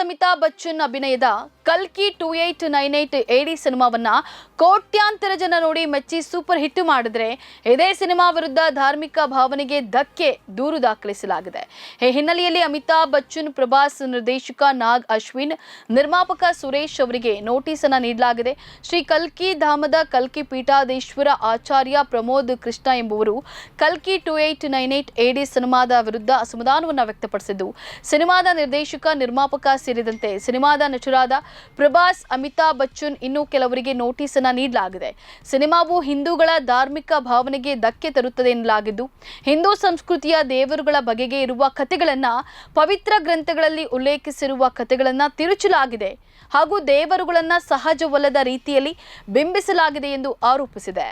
ಅಮಿತಾಬ್ ಬಚ್ಚನ್ ಅಭಿನಯದ ಕಲ್ಕಿ 2898 AD ಸಿನಿಮಾವನ್ನ ಕೋಟ್ಯಾಂತರ ಜನ ನೋಡಿ ಮೆಚ್ಚಿ ಸೂಪರ್ ಹಿಟ್ ಮಾಡಿದ್ರೆ ಇದೇ ಸಿನಿಮಾ ವಿರುದ್ಧ ಧಾರ್ಮಿಕ ಭಾವನೆಗೆ ಧಕ್ಕೆ ದೂರು ದಾಖಲಿಸಲಾಗಿದೆ. ಈ ಹಿನ್ನೆಲೆಯಲ್ಲಿ ಅಮಿತಾಬ್ ಬಚ್ಚನ್, ಪ್ರಭಾಸ್ ನಿರ್ದೇಶಕ ನಾಗ್ ಅಶ್ವಿನ್, ನಿರ್ಮಾಪಕ ಸುರೇಶ್ ಅವರಿಗೆ ನೋಟಿಸ್ ಅನ್ನು ನೀಡಲಾಗಿದೆ. ಶ್ರೀ ಕಲ್ಕಿ ಧಾಮದ ಕಲ್ಕಿ ಪೀಠಾಧೀಶ್ವರ ಆಚಾರ್ಯ ಪ್ರಮೋದ್ ಕೃಷ್ಣ ಎಂಬುವರು ಕಲ್ಕಿ 2898 AD ಸಿನಿಮಾದ ವಿರುದ್ಧ ಅಸಮಾಧಾನವನ್ನು ವ್ಯಕ್ತಪಡಿಸಿದ್ದು, ಸಿನಿಮಾದ ನಿರ್ದೇಶಕ, ನಿರ್ಮಾಪಕ ಸೇರಿದಂತೆ ಸಿನಿಮಾದ ನಟರಾದ ಪ್ರಭಾಸ್, ಅಮಿತಾಬ್ ಬಚ್ಚನ್ ಇನ್ನೂ ಕೆಲವರಿಗೆ ನೋಟಿಸ್ ಅನ್ನು ನೀಡಲಾಗಿದೆ. ಸಿನಿಮಾವು ಹಿಂದೂಗಳ ಧಾರ್ಮಿಕ ಭಾವನೆಗೆ ಧಕ್ಕೆ ತರುತ್ತದೆ ಎನ್ನಲಾಗಿದ್ದು, ಹಿಂದೂ ಸಂಸ್ಕೃತಿಯ ದೇವರುಗಳ ಬಗೆಗೆ ಇರುವ ಕಥೆಗಳನ್ನ, ಪವಿತ್ರ ಗ್ರಂಥಗಳಲ್ಲಿ ಉಲ್ಲೇಖಿಸಿರುವ ಕಥೆಗಳನ್ನ ತಿರುಚಲಾಗಿದೆ ಹಾಗೂ ದೇವರುಗಳನ್ನ ಸಹಜವಲ್ಲದ ರೀತಿಯಲ್ಲಿ ಬಿಂಬಿಸಲಾಗಿದೆ ಎಂದು ಆರೋಪಿಸಿದೆ.